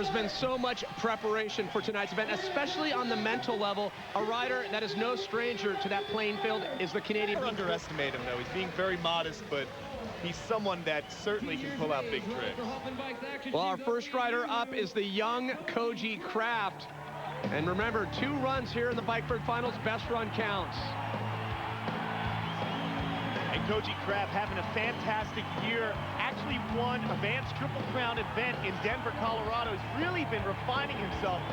There's been so much preparation for tonight's event, especially on the mental level. A rider that is no stranger to that playing field is the Canadian. Don't underestimate him, though. He's being very modest, but he's someone that certainly can pull out big tricks. Well, our first rider up is the young Koji Kraft. And remember, 2 runs here in the Bike Vert Finals. Best run counts. And Koji Kraft having a fantastic year. Actually won a Vans Triple Crown event in Denver, Colorado. He's really been refining himself.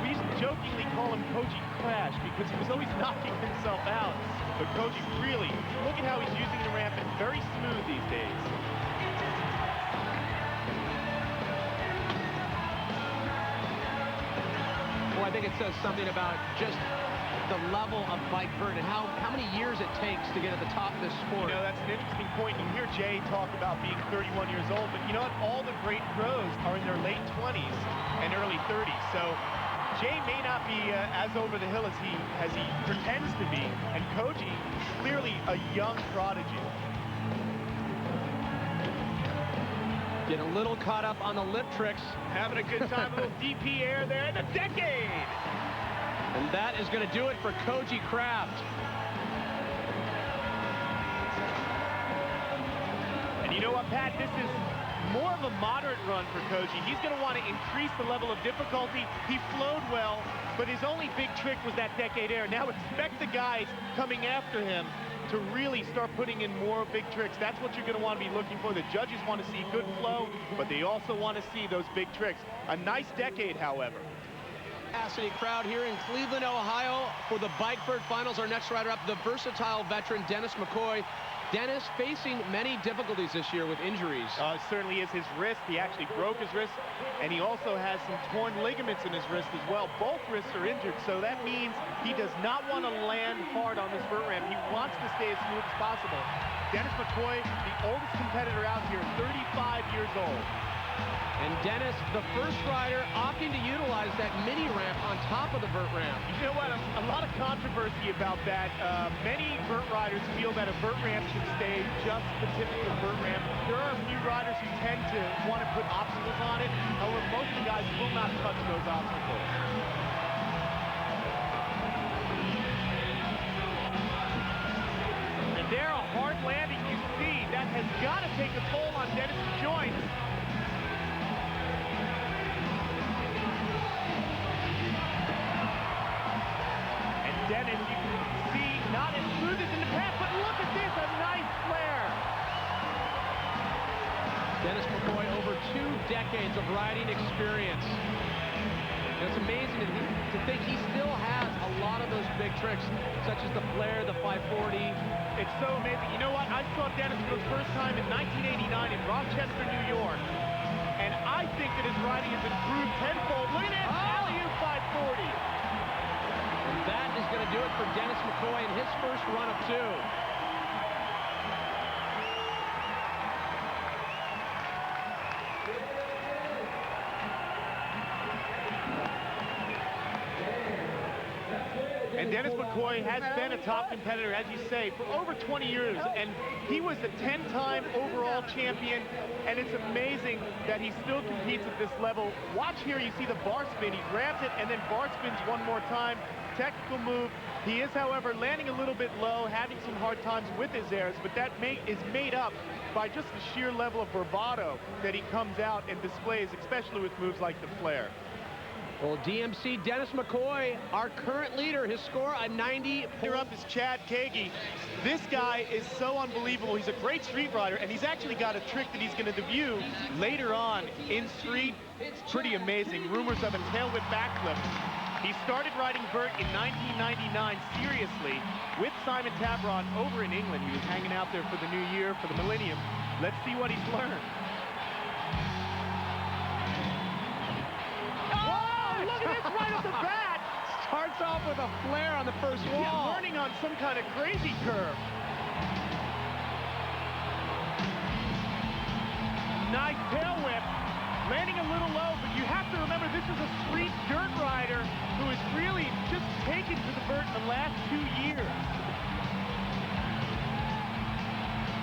We used to jokingly call him Koji Crash because he was always knocking himself out. But Koji really, look at how he's using the ramp, and very smooth these days. Well, I think it says something about just the level of Bike Vert and how many years it takes to get at the top of this sport. You know, that's an interesting point. You hear Jay talk about being 31 years old, but you know what? All the great pros are in their late 20s and early 30s. So Jay may not be as over the hill as he pretends to be, and Koji clearly a young prodigy. Get a little caught up on the lip tricks. Having a good time, a little DP air there in the decade. And that is going to do it for Koji Kraft. And you know what, Pat? This is more of a moderate run for Koji. He's going to want to increase the level of difficulty. He flowed well, but his only big trick was that decade air. Now expect the guys coming after him to really start putting in more big tricks. That's what you're going to want to be looking for. The judges want to see good flow, but they also want to see those big tricks. A nice decade, however. Capacity crowd here in Cleveland, Ohio for the Bike Vert Finals. Our next rider up, the versatile veteran Dennis McCoy. Dennis facing many difficulties this year with injuries. It certainly is his wrist. He actually broke his wrist, and he also has some torn ligaments in his wrist as well. Both wrists are injured, so that means he does not want to land hard on this vert ramp. He wants to stay as smooth as possible. Dennis McCoy, the oldest competitor out here, 35 years old. And Dennis, the first rider, opting to utilize that mini ramp on top of the vert ramp. You know what? A lot of controversy about that. Many vert riders feel that a vert ramp should stay just the typical vert ramp. There are a few riders who tend to want to put obstacles on it. However, most of the guys will not touch those obstacles. And there, a hard landing, you see, that has got to take a toll on Dennis's joints. Dennis, you can see, not as smooth as in the past, but look at this, a nice flare. Dennis McCoy, over 2 decades of riding experience. It's amazing to think he still has a lot of those big tricks, such as the flare, the 540. It's so amazing. You know what? I saw Dennis for the first time in 1989 in Rochester, New York, and I think that his riding has improved tenfold. Look at that, alley-oop 540. That is going to do it for Dennis McCoy in his first run of 2. And Dennis McCoy has been a top competitor, as you say, for over 20 years, and he was a 10-time overall champion, and it's amazing that he still competes at this level. Watch here, you see the bar spin. He grabs it and then bar spins one more time. Technical move. He is, however, landing a little bit low, having some hard times with his airs, but that is made up by just the sheer level of bravado that he comes out and displays, especially with moves like the flare. Well, DMC Dennis McCoy, our current leader, his score a 90. Here up is Chad Kagi. This guy is so unbelievable. He's a great street rider, and he's actually got a trick that he's going to debut later on in street. Pretty amazing. Rumors of a tail whip backflip. He started riding vert in 1999 seriously with Simon Tabron over in England. He was hanging out there for the new year, for the millennium. Let's see what he's learned. Look at this right off the bat. Starts off with a flare on the first wall. Yeah, learning on some kind of crazy curve. Nice tail whip. Landing a little low, but you have to remember this is a street dirt rider who has really just taken to the vert in the last 2 years.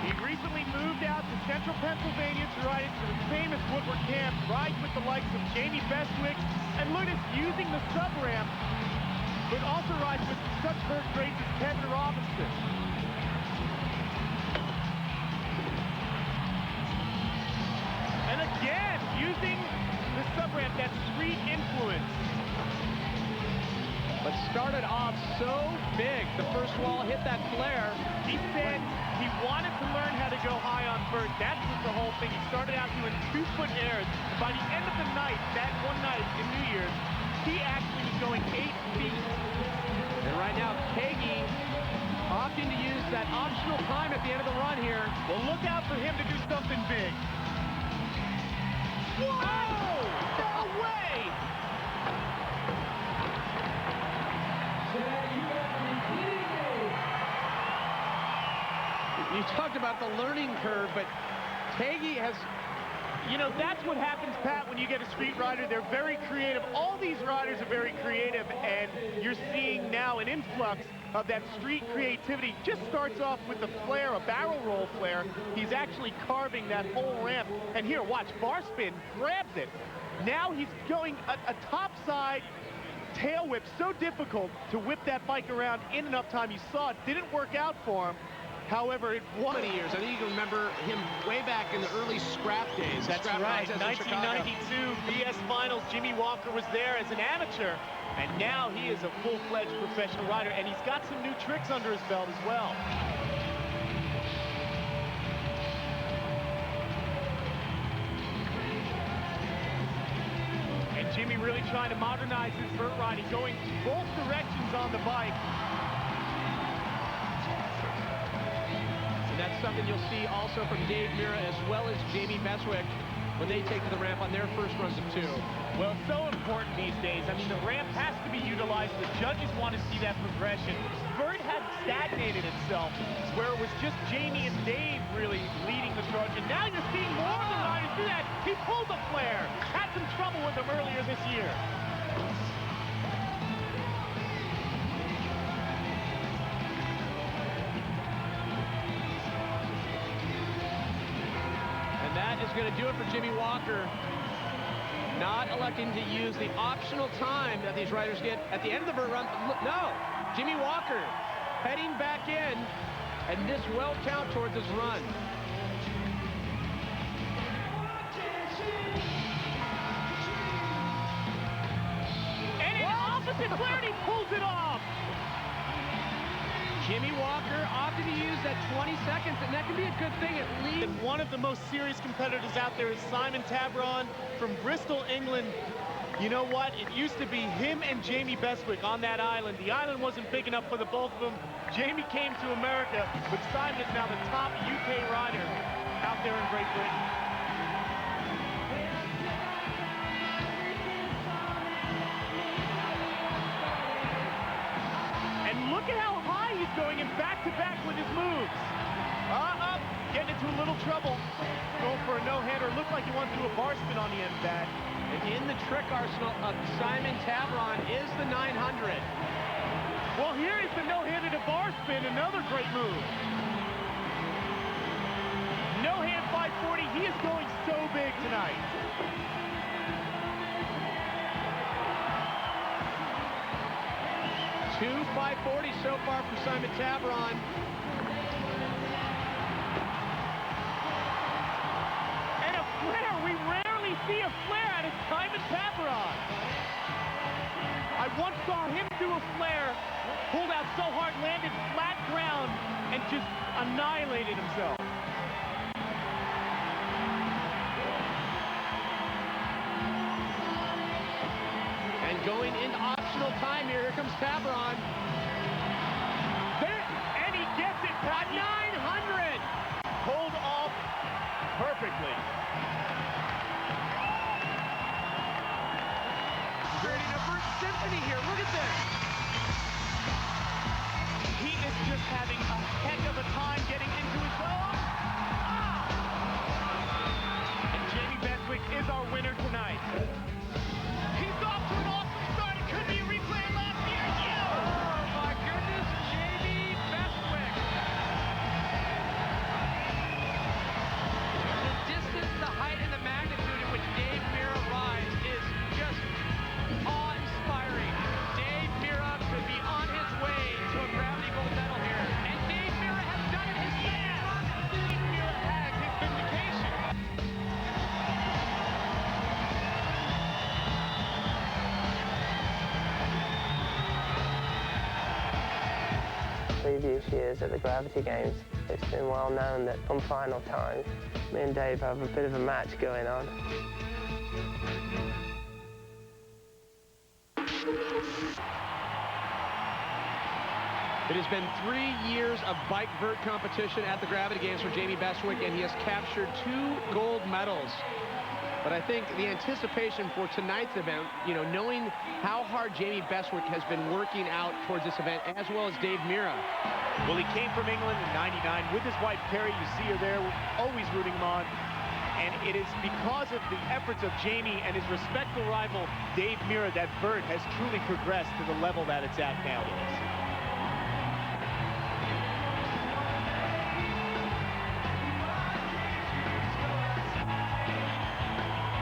He recently moved out to central Pennsylvania to ride into the famous Woodward camp, rides with the likes of Jamie Bestwick, and look at using the sub-ramp, but also rides with such first greats as Kevin Robinson. And again, using the sub-ramp, that street influence. But started off so big. The first wall hit that flare. He said he wanted to learn how to go high on vert. That was the whole thing. He started out doing 2-foot airs. By the end of the night, that one night in New Year's, he actually was going 8 feet. And right now, Kagi opting to use that optional time at the end of the run here. Well, look out for him to do something big. Whoa! No way! You talked about the learning curve, but Kagi has... You know, that's what happens, Pat, when you get a street rider. They're very creative. All these riders are very creative, and you're seeing now an influx of that street creativity. Just starts off with a flare, a barrel roll flare. He's actually carving that whole ramp. And here, watch, bar spin, grabs it. Now he's going a topside tail whip. So difficult to whip that bike around in enough time. You saw it didn't work out for him. However, it won. Many years. I think you can remember him way back in the early scrap days. That's right. 1992 BS Finals. Jimmy Walker was there as an amateur, and now he is a full-fledged professional rider, and he's got some new tricks under his belt as well. And Jimmy really trying to modernize his vert riding, going both directions on the bike. That's something you'll see also from Dave Mira as well as Jamie Bestwick when they take to the ramp on their first runs of 2. Well, so important these days. I mean, the ramp has to be utilized. The judges want to see that progression. Vert had stagnated itself, where it was just Jamie and Dave really leading the charge. And now you're seeing more of the riders do that. He pulled the flare. Had some trouble with him earlier this year. That is going to do it for Jimmy Walker. Not electing to use the optional time that these riders get at the end of the vert run. No, Jimmy Walker heading back in, and this will count towards his run. And in opposite flare, he pulls it off. Jimmy Walker opted to use that 20 seconds, and that can be a good thing at least. And one of the most serious competitors out there is Simon Tabron from Bristol, England. You know what? It used to be him and Jamie Bestwick on that island. The island wasn't big enough for the both of them. Jamie came to America, but Simon is now the top UK rider out there in Great Britain. And look at how high he's going and back-to-back with his moves. Getting into a little trouble. Going for a no-hander. Looked like he wanted to do a bar spin on the end of that. And in the trick arsenal of Simon Tabron is the 900. Well, here is the no-handed to bar spin. Another great move. No-hand 540. He is going so big tonight. Two 540 so far for Simon Tabron. And a flare. We rarely see a flare out of Simon Tabron. I once saw him do a flare, pulled out so hard, landed flat ground, and just annihilated himself. And going into optional time here. Here comes Tabron. There, and he gets it, Pat. 900. Pulled off perfectly. Creating a Vert symphony here. Look at this. He is just having a heck of a time getting into his zone. And Jamie Bestwick is our winner tonight. He's off to an awesome start. It could be a replay of last year. Oh, my goodness. Jamie Bestwick. previous years at the Gravity Games, it's been well known that on final time, me and Dave have a bit of a match going on. It has been 3 years of bike vert competition at the Gravity Games for Jamie Bestwick, and he has captured 2 gold medals. But I think the anticipation for tonight's event, you know, knowing how hard Jamie Bestwick has been working out towards this event, as well as Dave Mira. Well, he came from England in '99 with his wife, Carrie. You see her there. We're always rooting him on. And it is because of the efforts of Jamie and his respectful rival, Dave Mira, that vert has truly progressed to the level that it's at nowadays.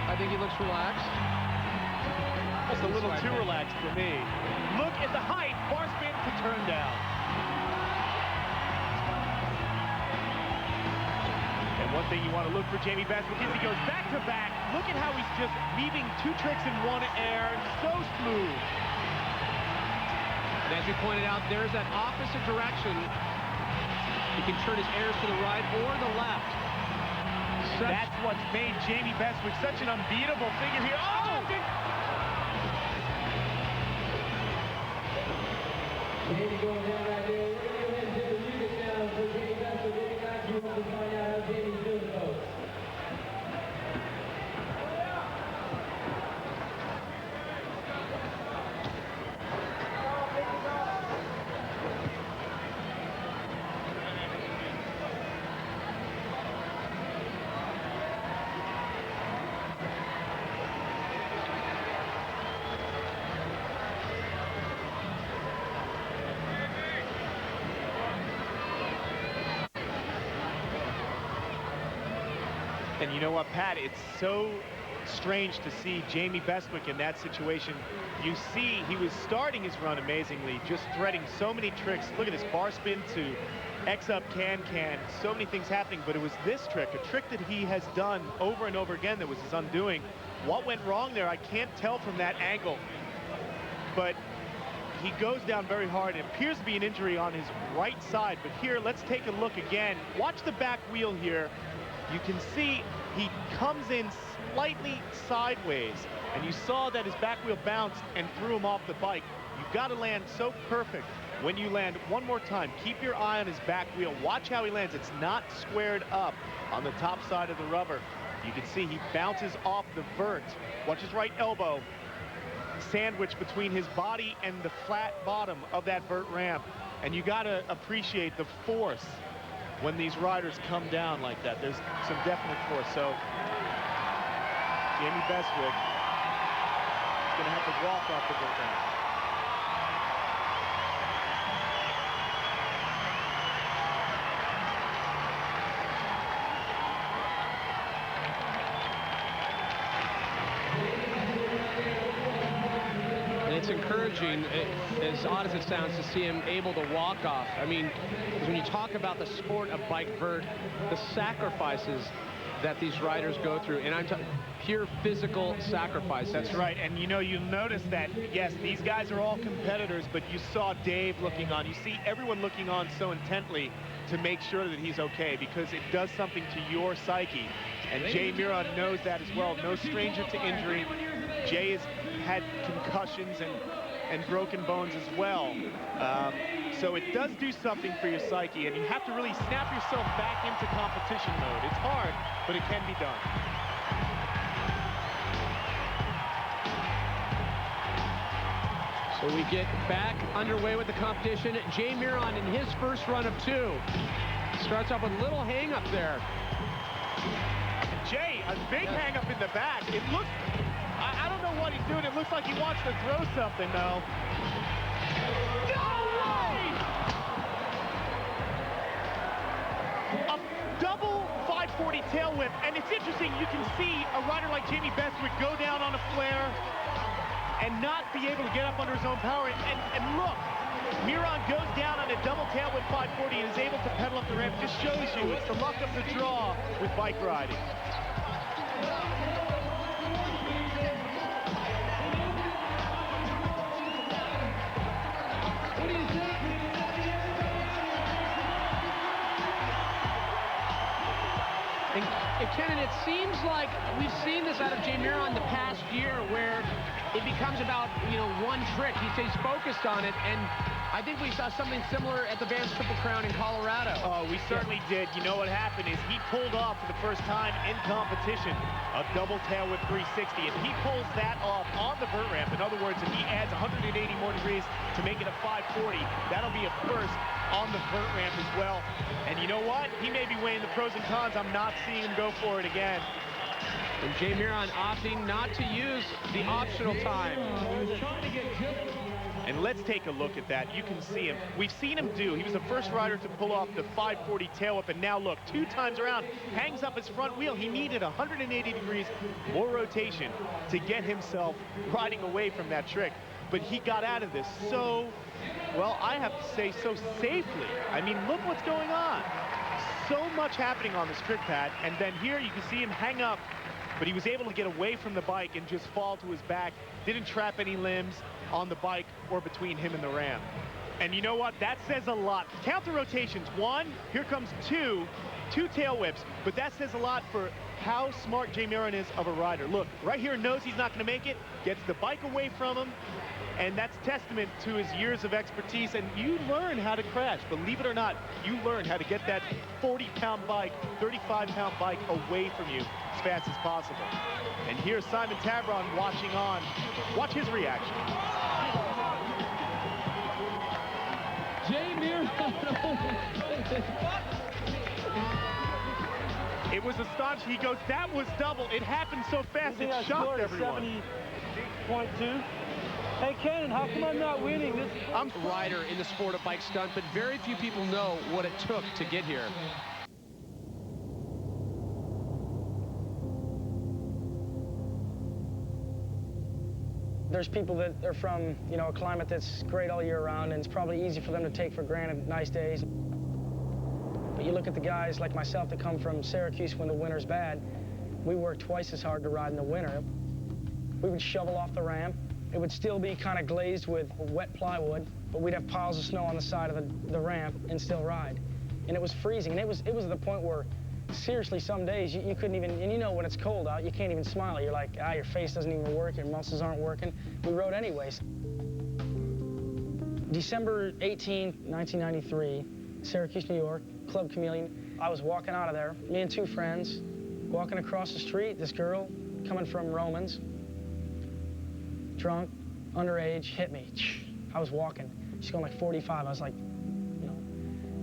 I think he looks relaxed. Just a little too relaxed for me. Look at the height. Bar spin to turn down. And one thing you want to look for Jamie Bestwick is he goes back to back. Look at how he's just weaving 2 tricks in one air. So smooth. And as you pointed out, there's that opposite direction. He can turn his airs to the right or the left. That's what's made Jamie Bestwick such an unbeatable figure here. Oh! Jamie going down right there. We're going to go ahead and hit the music down for Jamie Bestwick. We'll get back to you to find out how Jamie's doing, folks. And you know what, Pat, it's so strange to see Jamie Bestwick in that situation. You see he was starting his run amazingly, just threading so many tricks. Look at this bar spin to X up can. So many things happening, but it was this trick, a trick that he has done over and over again that was his undoing. What went wrong there, I can't tell from that angle, but he goes down very hard. It appears to be an injury on his right side, but here, let's take a look again. Watch the back wheel here. You can see he comes in slightly sideways, and you saw that his back wheel bounced and threw him off the bike. You've got to land so perfect when you land. One more time, keep your eye on his back wheel. Watch how he lands. It's not squared up on the top side of the rubber. You can see he bounces off the vert. Watch his right elbow sandwiched between his body and the flat bottom of that vert ramp. And you got to appreciate the force when these riders come down like that. There's some definite force. So Jamie Bestwick is going to have to walk off the vert ramp. It's encouraging, as odd as it sounds, to see him able to walk off. I mean, when you talk about the sport of bike vert, the sacrifices that these riders go through, and I'm talking pure physical sacrifices. That's right, and you know, you'll notice that, yes, these guys are all competitors, but you saw Dave looking on. You see everyone looking on so intently to make sure that he's okay, because it does something to your psyche. And Jay Mira knows that as well. No stranger to injury. Jay has had concussions and broken bones as well. So it does do something for your psyche, and you have to really snap yourself back into competition mode. It's hard, but it can be done. So we get back underway with the competition. Jay Miron in his first run of 2. Starts off with a little hang up there. Jay, a big hang up in the back. It looks, I don't know what he's doing. It looks like he wants to throw something though. No way! A double 540 tail whip. And it's interesting, you can see a rider like Jamie Bestwick go down on a flare and not be able to get up under his own power. And look, Miron goes down on a double tail whip 540 and is able to pedal up the ramp. Just shows you it's the luck of the draw with bike riding. it seems like we've seen this out of Jay Miron the past year where it becomes about, one trick. He stays focused on it, and I think we saw something similar at the Vans Triple Crown in Colorado. Oh, we certainly did. You know what happened is he pulled off for the first time in competition a double tail whip 360. If he pulls that off on the vert ramp, in other words, if he adds 180 more degrees to make it a 540, that'll be a first on the vert ramp as well. And you know what? He may be weighing the pros and cons. I'm not seeing him go for it again. And Jay Miron opting not to use the optional time. And let's take a look at that. You can see him. We've seen him he was the first rider to pull off the 540 tail whip, and now look, 2 times around, hangs up his front wheel. He needed 180 degrees more rotation to get himself riding away from that trick. But he got out of this so, well, I have to say, so safely. I mean, look what's going on. So much happening on this trick pad, and then here you can see him hang up, but he was able to get away from the bike and just fall to his back. Didn't trap any limbs on the bike or between him and the ramp. And you know what? That says a lot. Count the rotations. 1, here comes 2 tail whips, but that says a lot for how smart Jay Miron is of a rider. Look, right here, knows he's not going to make it, gets the bike away from him, and that's testament to his years of expertise. And you learn how to crash. Believe it or not, you learn how to get that 40-pound bike, 35-pound bike away from you as fast as possible. And here's Simon Tabron watching on. Watch his reaction. Jay Miron. It was astonishing. He goes, that was double. It happened so fast, it shocked everyone. 70.2. Hey, Ken, how come I'm not winning this? I'm a rider in the sport of bike stunt, but very few people know what it took to get here. There's people that are from, a climate that's great all year round, and it's probably easy for them to take for granted nice days. But you look at the guys like myself that come from Syracuse when the winter's bad, we work twice as hard to ride in the winter. We would shovel off the ramp. It would still be kind of glazed with wet plywood, but we'd have piles of snow on the side of the ramp and still ride. And it was freezing, and it was at the point where, seriously, some days you couldn't even, and when it's cold out, you can't even smile. You're like, your face doesn't even work, your muscles aren't working. We rode anyways. December 18, 1993, Syracuse, New York, Club Chameleon. I was walking out of there, me and 2 friends, walking across the street, this girl coming from Romans, drunk, underage, hit me. I was walking. She's going like 45. I was like,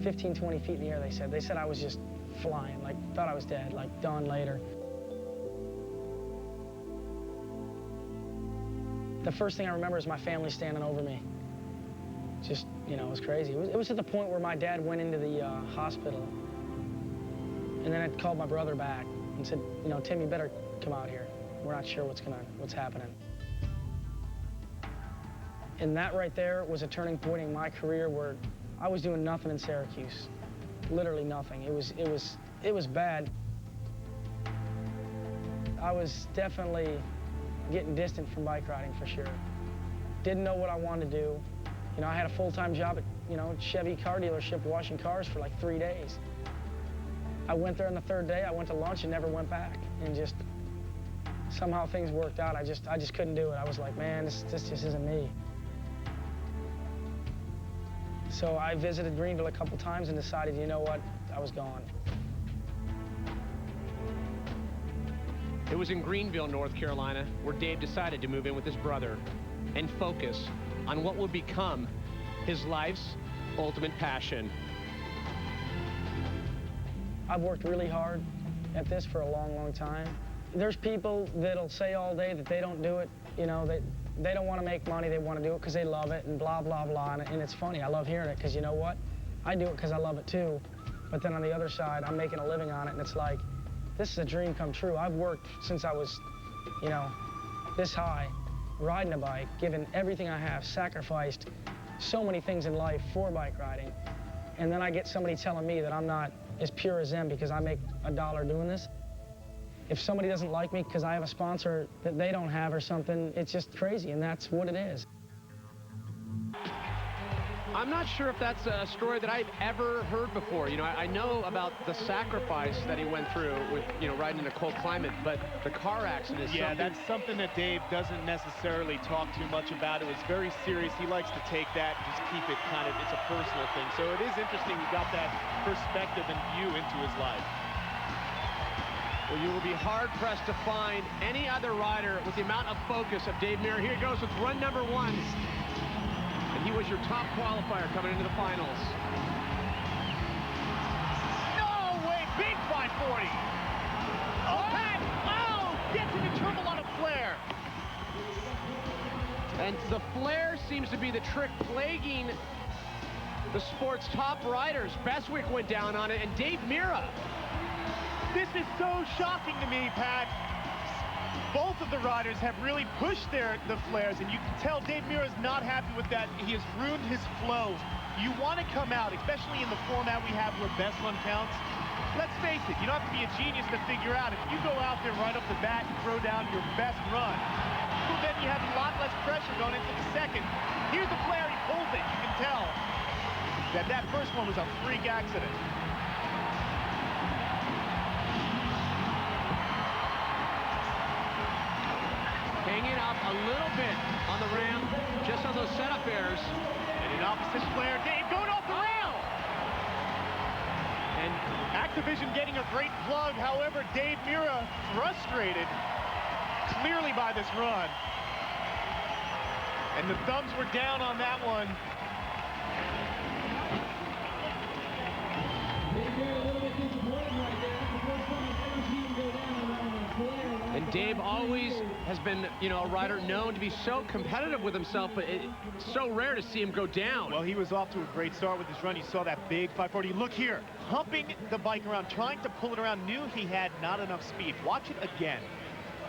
15, 20 feet in the air, they said. They said I was just flying, like, thought I was dead, like, dawn later. The first thing I remember is my family standing over me. Just, it was crazy. It was at the point where my dad went into the hospital. And then I called my brother back and said, Tim, you better come out here. We're not sure what's happening. And that right there was a turning point in my career where I was doing nothing in Syracuse. Literally nothing. It was bad. I was definitely getting distant from bike riding for sure. Didn't know what I wanted to do. I had a full-time job at, Chevy car dealership washing cars for like 3 days. I went there on the 3rd day, I went to lunch and never went back. And just, somehow things worked out. I just couldn't do it. I was like, man, this just isn't me. So I visited Greenville a couple times and decided, you know what, I was gone. It was in Greenville, North Carolina, where Dave decided to move in with his brother and focus on what would become his life's ultimate passion. I've worked really hard at this for a long, long time. There's people that'll say all day that they don't do it, they don't want to make money, they want to do it because they love it and blah, blah, blah. And it's funny, I love hearing it because you know what? I do it because I love it too. But then on the other side, I'm making a living on it and it's like, this is a dream come true. I've worked since I was, this high, riding a bike, given everything I have, sacrificed so many things in life for bike riding. And then I get somebody telling me that I'm not as pure as them because I make $1 doing this. If somebody doesn't like me because I have a sponsor that they don't have or something, it's just crazy, and that's what it is. I'm not sure if that's a story that I've ever heard before. You know, I know about the sacrifice that he went through with, you know, riding in a cold climate, but the car accident is something... that's something that Dave doesn't necessarily talk too much about. It was very serious. He likes to take that and just keep it kind of, it's a personal thing. So it is interesting he got that perspective and view into his life. Well, you will be hard-pressed to find any other rider with the amount of focus of Dave Mirra. Here he goes with run number 1. And he was your top qualifier coming into the finals. No way! Big 540! Oh, Pat! Oh! Gets into trouble on a flare! And the flare seems to be the trick plaguing the sport's top riders. Bestwick went down on it, and Dave Mirra. This is so shocking to me, Pat. Both of the riders have really pushed the flares, and you can tell Dave Mirra is not happy with that. He has ruined his flow. You want to come out, especially in the format we have where best run counts. Let's face it, you don't have to be a genius to figure out. If you go out there right off the bat and throw down your best run, well, then you have a lot less pressure going into the second. Here's the flare, he pulls it. You can tell that first one was a freak accident. Hanging up a little bit on the ramp, just on those setup airs. And an opposite flare, Dave going off the rail! And Activision getting a great plug, however, Dave Mirra frustrated clearly by this run. And the thumbs were down on that one. And Dave always has been, you know, a rider known to be so competitive with himself, but it's so rare to see him go down. Well, he was off to a great start with his run. You saw that big 540. Look here, humping the bike around, trying to pull it around, knew he had not enough speed. Watch it again.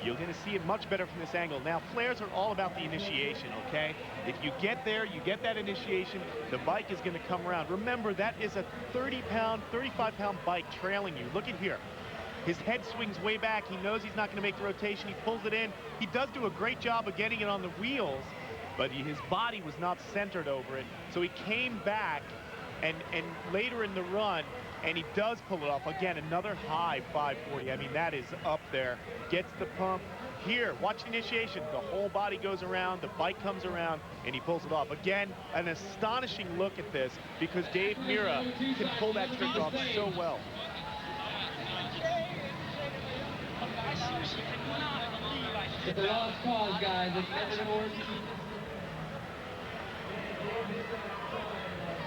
You're going to see it much better from this angle. Now, flares are all about the initiation, okay? If you get there, you get that initiation, the bike is going to come around. Remember, that is a 30-pound, 35-pound bike trailing you. Look at here. His head swings way back. He knows he's not going to make the rotation. He pulls it in. He does do a great job of getting it on the wheels, but his body was not centered over it. So he came back, and later in the run, and he does pull it off. Again, another high 540. I mean, that is up there. Gets the pump. Here, watch the initiation. The whole body goes around, the bike comes around, and he pulls it off. Again, an astonishing look at this, because Dave Mirra can pull that trick off so well. It's a lost cause, guys. It's never more.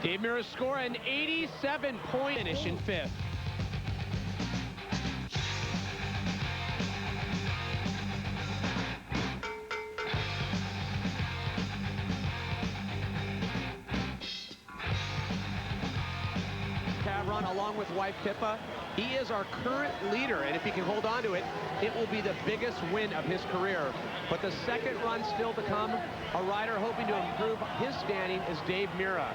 Dave Mirra's score an 87-point finish in 5th. Cavron, along with wife Pippa, he is our current leader, and if he can hold on to it, it will be the biggest win of his career. But the second run still to come, a rider hoping to improve his standing is Dave Mirra.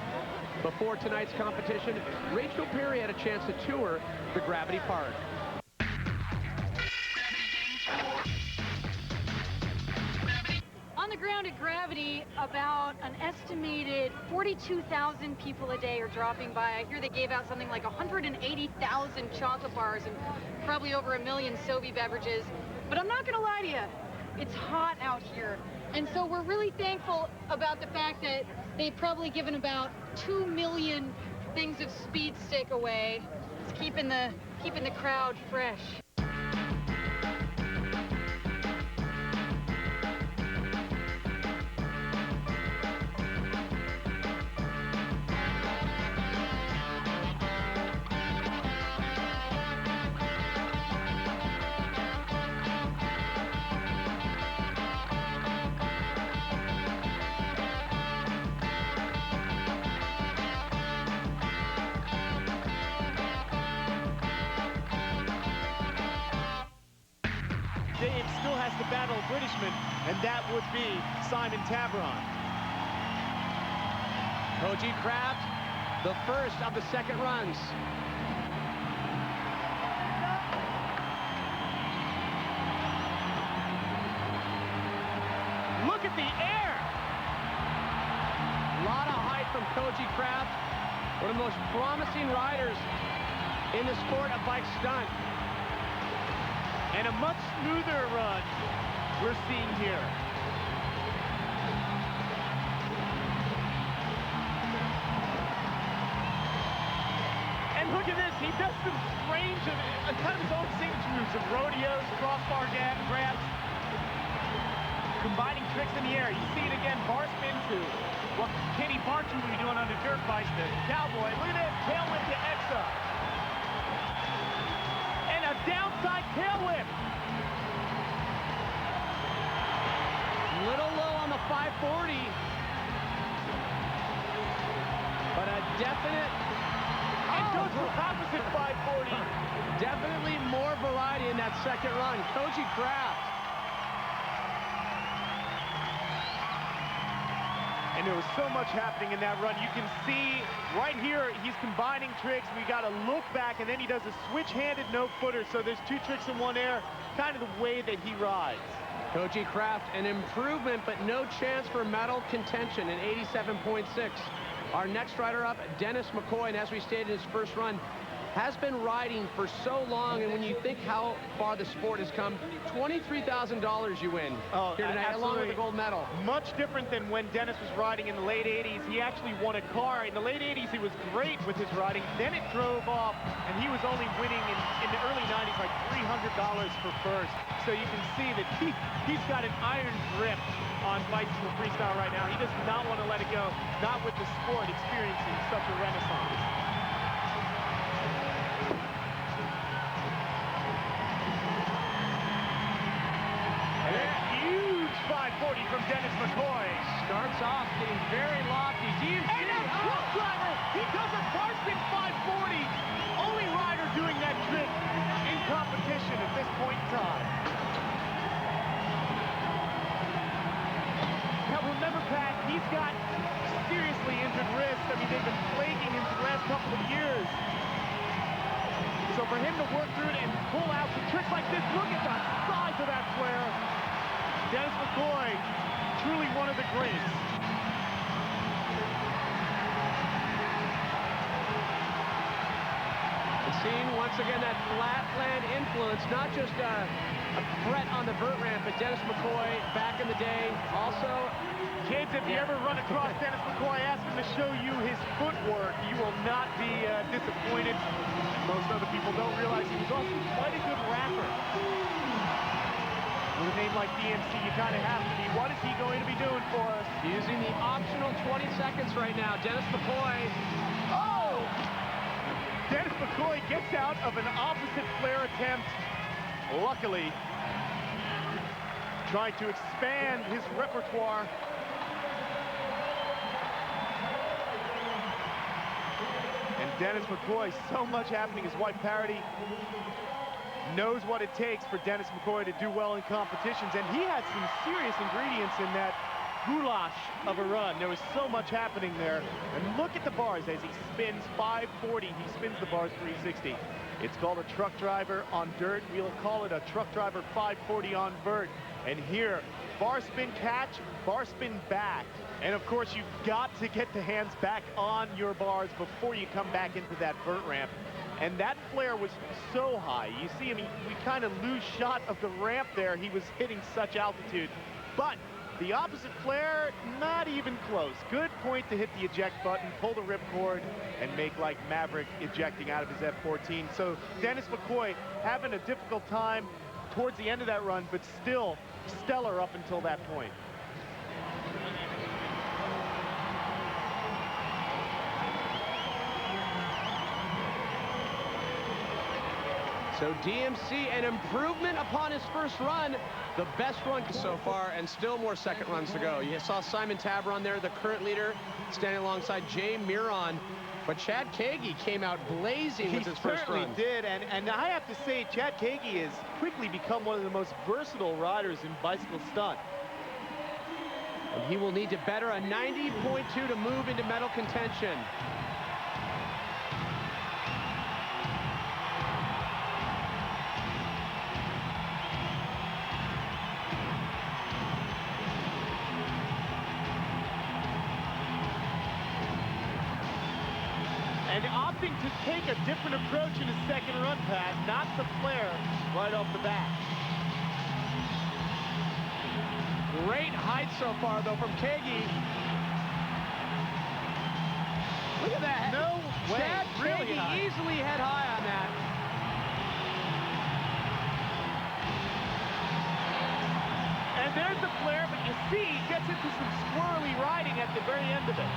Before tonight's competition, Rachel Perry had a chance to tour the Gravity Park. On the ground at Gravity, about an estimated 42,000 people a day are dropping by. I hear they gave out something like 180,000 chocolate bars and probably over 1 million Sobe beverages. But I'm not going to lie to you, it's hot out here. And so we're really thankful about the fact that they've probably given about 2 million things of Speed Stick away. It's keeping the crowd fresh. Dave still has to battle a Britishman, and that would be Simon Tabron. Koji Kraft, the first of the second runs. Look at the air! A lot of height from Koji Kraft, one of the most promising riders in the sport of bike stunt. And a much smoother run we're seeing here. And look at this, he does some strange, kind of his own signature moves of rodeos, crossbar grabs, combining tricks in the air. You see it again, bar spin to what Kenny Bartu will be doing on the dirt bikes, the Cowboy. Look at this, tail whip to Exa. And a downside tail whip. Little low on the 540, but a definite, And goes for opposite 540. definitely more variety in that second run. Koji Kraft. And there was so much happening in that run. You can see right here, he's combining tricks. We got a look back, and then he does a switch-handed no-footer. So there's two tricks in one air, kind of the way that he rides. Koji Kraft, an improvement, but no chance for medal contention in 87.6. Our next rider up, Dennis McCoy, and as we stated in his first run, has been riding for so long, and when you think how far the sport has come, $23,000 you win here tonight, along with the gold medal. Much different than when Dennis was riding in the late 80s. He actually won a car. In the late 80s, he was great with his riding. Then it drove off, and he was only winning in the early 90s like $300 for first. So you can see that he's got an iron grip on bicycle freestyle right now. He does not want to let it go, not with the sport experiencing such a renaissance. And a huge 540 from Dennis McCoy. Starts off getting very lofty. And a truck driver, he does a bar spin 540. Only rider doing that trick in competition at this point in time. Now remember, Pat, he's got seriously injured wrists. I mean, they've been plaguing him for the last couple of years. So for him to work through it and pull out some tricks like this, look at the size of that flare. Dennis McCoy, truly one of the greats. And seeing once again that flatland influence, not just a threat on the vert ramp, but Dennis McCoy back in the day also. Kids, if you ever run across Dennis McCoy, ask him to show you his footwork. You will not be disappointed. Most other people don't realize he was also quite a good rapper. With a name like DMC, you kind of have to be. What is he going to be doing for us? Using the optional 20 seconds right now. Dennis McCoy. Oh! Dennis McCoy gets out of an opposite flare attempt. Luckily, trying to expand his repertoire. And Dennis McCoy, so much happening. His wife Parity knows what it takes for Dennis McCoy to do well in competitions, and he had some serious ingredients in that goulash of a run. There was so much happening there. And look at the bars as he spins 540. He spins the bars 360. It's called a truck driver on dirt. We'll call it a truck driver 540 on vert. And here, bar spin catch, bar spin back. And of course, you've got to get the hands back on your bars before you come back into that vert ramp. And that flare was so high. You see him, we kind of lose shot of the ramp there. He was hitting such altitude. But the opposite flare, not even close. Good point to hit the eject button, pull the ripcord, and make like Maverick ejecting out of his F-14. So Dennis McCoy having a difficult time towards the end of that run, but still stellar up until that point. So DMC, an improvement upon his first run, the best run so far, and still more second runs to go. You saw Simon Tabron there, the current leader, standing alongside Jay Miron. But Chad Kagi came out blazing with his first run. He certainly did, and I have to say, Chad Kagi has quickly become one of the most versatile riders in bicycle stunt. And he will need to better a 90.2 to move into medal contention. opting to take a different approach in his second run, Pat, not to flare right off the bat. Great height so far, though, from Kagi. Look at that. No way. Chad Really Kagi high. easily head high on that. And there's the flare, but you see he gets into some squirrely riding at the very end of it.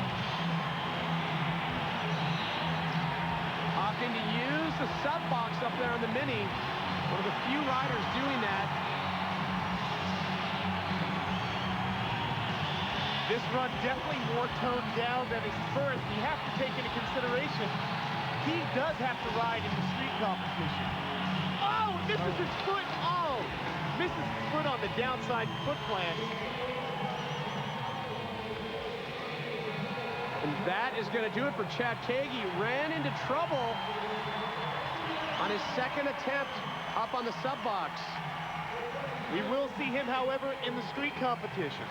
Opting to use the sub box up there on the Mini. One of the few riders doing that. This run definitely more toned down than his first. You have to take into consideration, he does have to ride in the street competition. Oh, misses his foot. Oh, misses his foot on the downside foot plant. And that is going to do it for Chad Kagi. Ran into trouble on his second attempt up on the sub box. We will see him, however, in the street competition.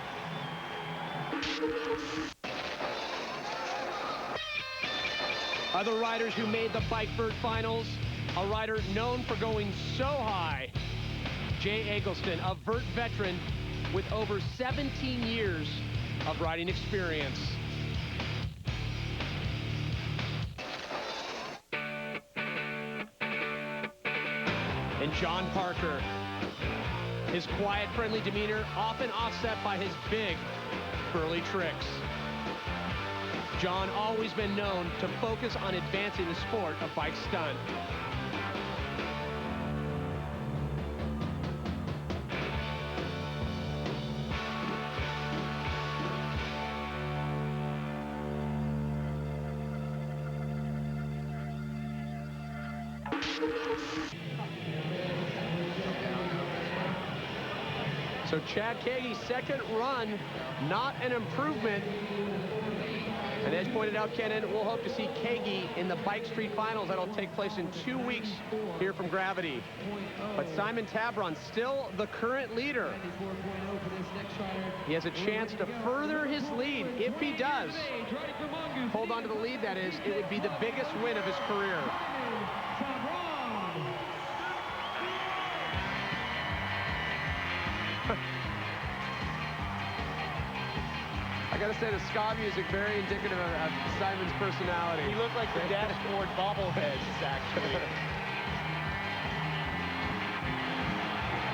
Other riders who made the Bike Vert finals, a rider known for going so high, Jay Eggleston, a Vert veteran with over 17 years of riding experience. And John Parker, his quiet, friendly demeanor often offset by his big, burly tricks. John always been known to focus on advancing the sport of bike stunt. So Chad Kagi's second run, not an improvement. And as pointed out, Kenan, we'll hope to see Kagi in the Bike Street Finals. That'll take place in 2 weeks here from Gravity. But Simon Tabron, still the current leader. He has a chance to further his lead. If he does hold on to the lead, that is, it would be the biggest win of his career. I gotta say, the ska music very indicative of Simon's personality. He looked like the dashboard bobbleheads, actually.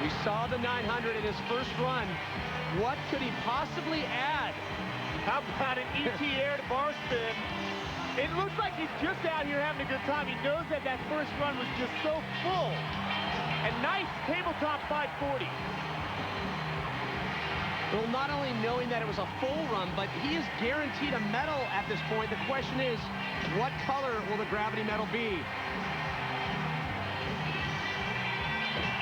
We saw the 900 in his first run. What could he possibly add? How about an ET air to bar spin? It looks like he's just out here having a good time. He knows that that first run was just so full. And nice tabletop 540. Well, not only knowing that it was a full run, but he is guaranteed a medal at this point. The question is, what color will the Gravity medal be?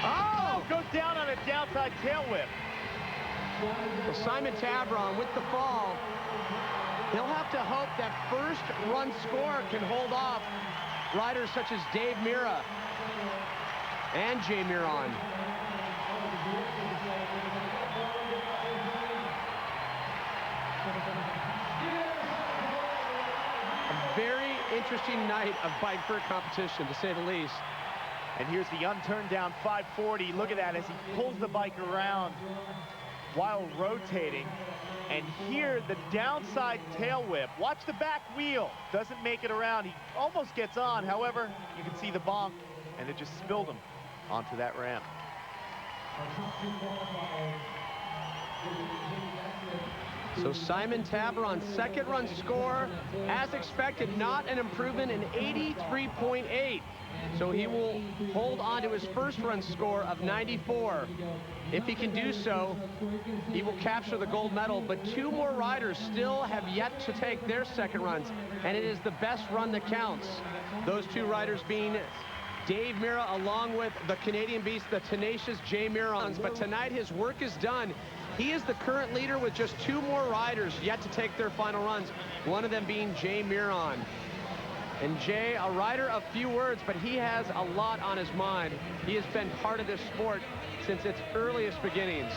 Oh, goes down on a downside tail whip. Well, Simon Tabron with the fall. He'll have to hope that first run score can hold off riders such as Dave Mira and Jay Miron. A very interesting night of Bike Vert competition, to say the least. And here's the unturned down 540. Look at that as he pulls the bike around while rotating. And here, the downside tail whip. Watch the back wheel. Doesn't make it around. He almost gets on. However, you can see the bonk, and it just spilled him onto that ramp. So Simon Tabron's second run score, as expected, not an improvement in 83.8. So he will hold on to his first run score of 94. If he can do so, he will capture the gold medal, but two more riders still have yet to take their second runs, and it is the best run that counts. Those two riders being Dave Mira along with the Canadian beast, the tenacious Jay Mirons. But tonight his work is done. He is the current leader with just two more riders yet to take their final runs, one of them being Jay Miron. And Jay, a rider of few words, but he has a lot on his mind. He has been part of this sport since its earliest beginnings.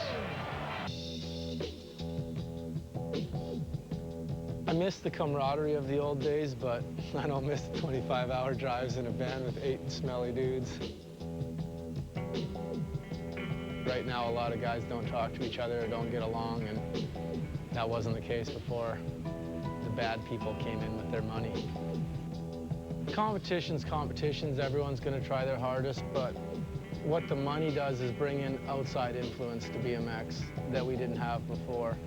I miss the camaraderie of the old days, but I don't miss the 25-hour drives in a van with 8 smelly dudes. Right now, a lot of guys don't talk to each other or don't get along, and that wasn't the case before the bad people came in with their money. Competition's competitions. Everyone's going to try their hardest, but what the money does is bring in outside influence to BMX that we didn't have before.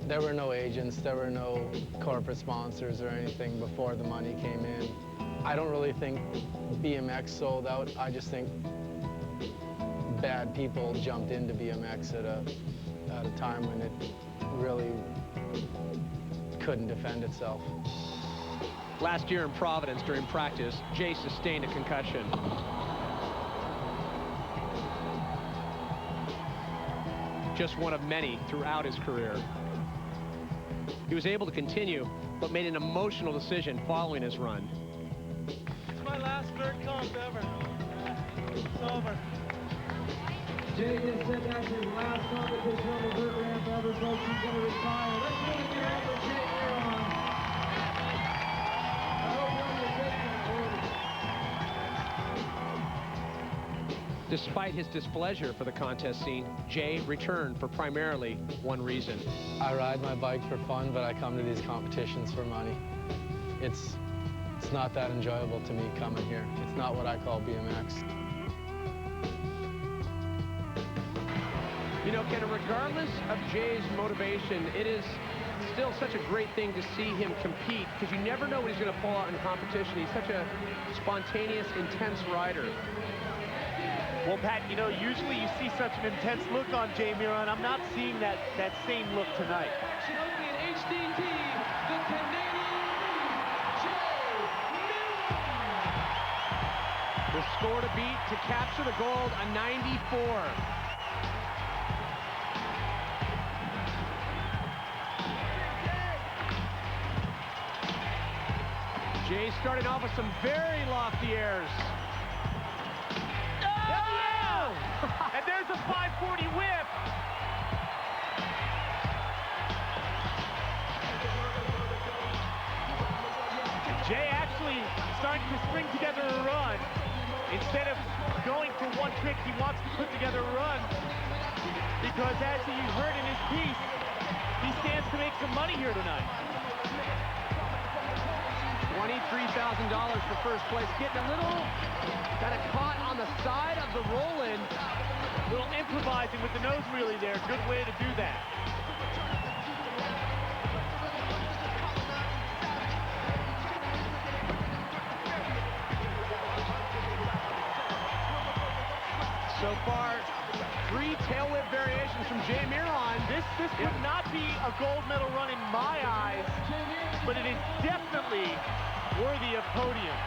There were no agents, there were no corporate sponsors or anything before the money came in. I don't really think BMX sold out. I just think bad people jumped into BMX at a time when it really couldn't defend itself. Last year in Providence during practice, Jay sustained a concussion. Just one of many throughout his career. He was able to continue, but made an emotional decision following his run. It's my last vert comp ever. It's over. Jay just said that's his last competition on the vert ramp ever, folks. He's going to retire. Let's go and get out for Jay Miron. I hope you're on your Despite his displeasure for the contest scene, Jay returned for primarily one reason. I ride my bike for fun, but I come to these competitions for money. It's not that enjoyable to me coming here. It's not what I call BMX. You know, Ken, regardless of Jay's motivation, it is still such a great thing to see him compete, because you never know what he's going to pull out in competition. He's such a spontaneous, intense rider. Well, Pat, you know, usually you see such an intense look on Jay Miron. I'm not seeing that same look tonight. champion HDT, the Canadian Jay Miron. The score to beat to capture the gold, a 94. Jay starting off with some very lofty airs. And there's a 540 whip. Jay actually starting to string together a run. Instead of going for one trick, he wants to put together a run. Because as you heard in his piece, he stands to make some money here tonight. $23,000 for first place. Getting a little kind of caught on the side of the roll-in. Little improvising with the nose wheelie there. Good way to do that. So far, 3 tail whip variations from Jay Miron. This would not be a gold medal run in my eyes, but it is definitely worthy of podium.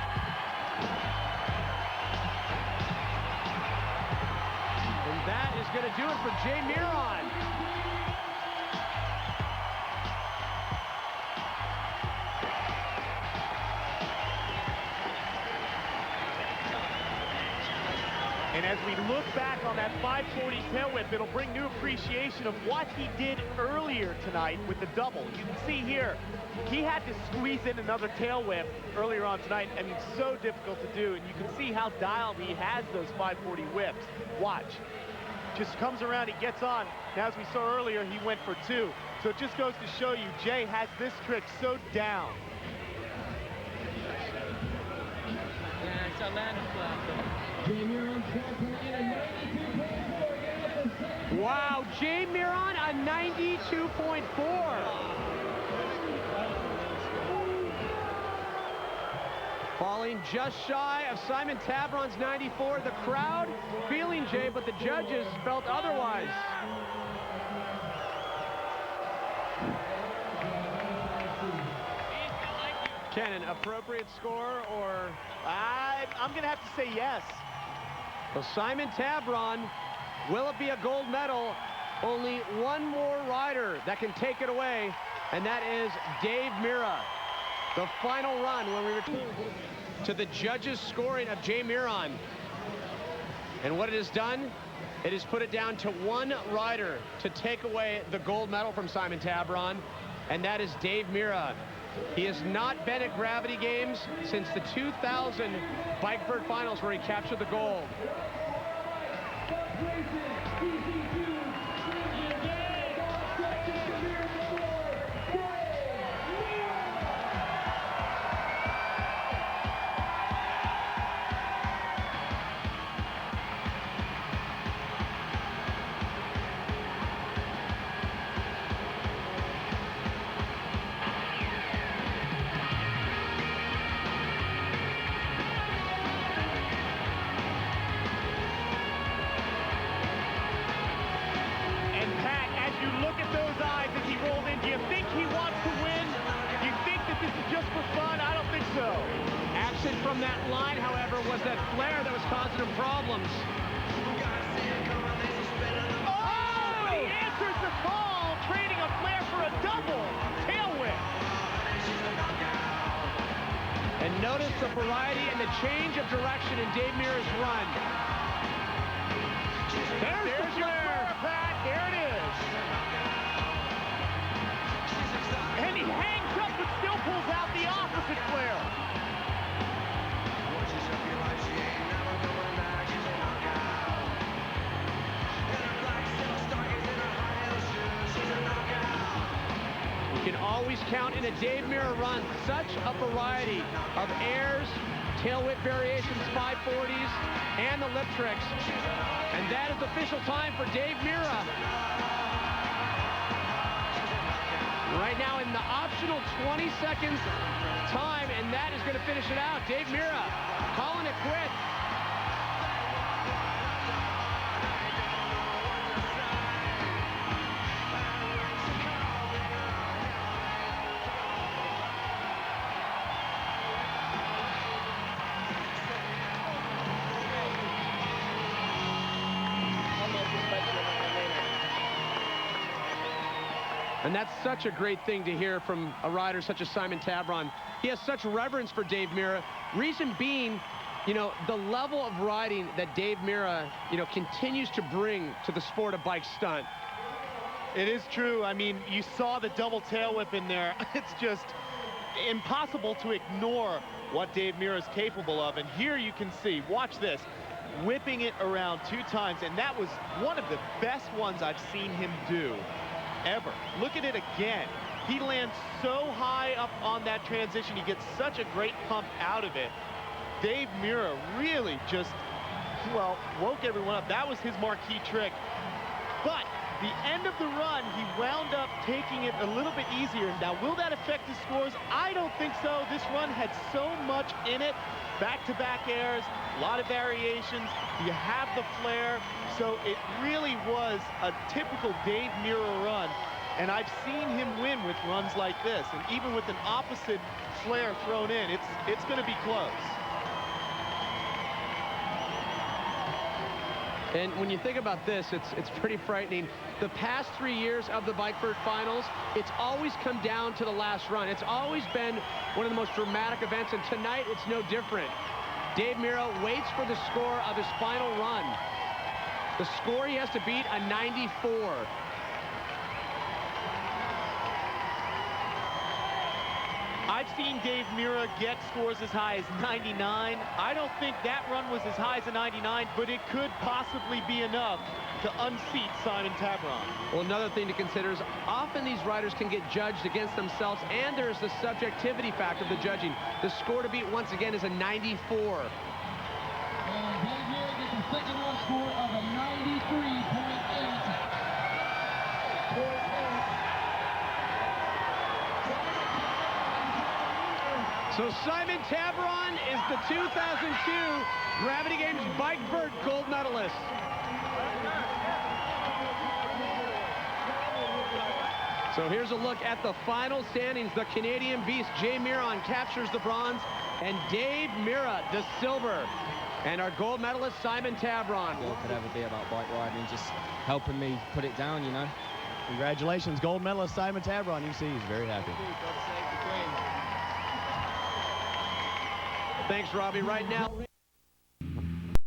And that is going to do it for Jay Miron. And as we look back on that 540 tail whip, it'll bring new appreciation of what he did earlier tonight with the double. You can see here, he had to squeeze in another tail whip earlier on tonight. I mean, so difficult to do, and you can see how dialed he has those 540 whips. Watch. Just comes around, he gets on. Now, as we saw earlier, he went for 2. So it just goes to show you, Jay has this trick so down. Yeah, it's a landing flat. Jay Miron coming in at 92.4. Wow, Jay Miron a 92.4. Falling just shy of Simon Tabron's 94. The crowd feeling Jay, but the judges felt otherwise. Ken, an appropriate score, or? I'm going to have to say yes. Well, Simon Tabron, will it be a gold medal? Only one more rider that can take it away, and that is Dave Mira. The final run when we return to the judges' scoring of Jay Miron. And what it has done, it has put it down to one rider to take away the gold medal from Simon Tabron. and that is Dave Mira. He has not been at Gravity Games since the 2000 Bike Vert Finals, where he captured the gold. From that line, however, was that flare that was causing him problems. Oh! He answers the call, trading a flare for a double tail whip. And notice the variety and the change of direction in Dave Mira's run. There's the flare, Pat. There it is. And he hangs up but still pulls out the opposite flare. You can always count in a Dave Mira run such a variety of airs, tail whip variations, 540s, and the lip tricks. And that is official time for Dave Mira. Right now in the optional 20 seconds time, and that is going to finish it out. Dave Mira calling it quits. And that's such a great thing to hear from a rider such as Simon Tabron. He has such reverence for Dave Mira. Reason being, you know, the level of riding that Dave Mira, you know, continues to bring to the sport of bike stunt. It is true. I mean, you saw the double tail whip in there. It's just impossible to ignore what Dave Mira is capable of. And here you can see, watch this, whipping it around 2 times. And that was one of the best ones I've seen him do ever. Look at it again. He lands so high up on that transition. He gets such a great pump out of it. Dave Mira really just, well, woke everyone up. That was his marquee trick. But the end of the run, he wound up taking it a little bit easier. Now, will that affect his scores? I don't think so. This run had so much in it. Back-to-back airs, a lot of variations. You have the flare. So it really was a typical Dave Mira run. And I've seen him win with runs like this. And even with an opposite flare thrown in, it's going to be close. And when you think about this, it's pretty frightening. The past 3 years of the Bike Vert Finals, it's always come down to the last run. It's always been one of the most dramatic events, and tonight it's no different. Dave Mira waits for the score of his final run. The score he has to beat, a 94. I've seen Dave Mira get scores as high as 99. I don't think that run was as high as a 99, but it could possibly be enough to unseat Simon Tabron. Well, another thing to consider is often these riders can get judged against themselves, and there's the subjectivity factor of the judging. The score to beat once again is a 94. And Dave Mira gets a second run score of a 93.8. So Simon Tabron is the 2002 Gravity Games Bike Vert gold medalist. So here's a look at the final standings. The Canadian beast, Jay Miron, captures the bronze, and Dave Mira, the silver. And our gold medalist, Simon Tabron. All could ever be about bike riding, just helping me put it down, you know. Congratulations, gold medalist Simon Tabron. You see, he's very happy. Thanks, Robbie. Right now.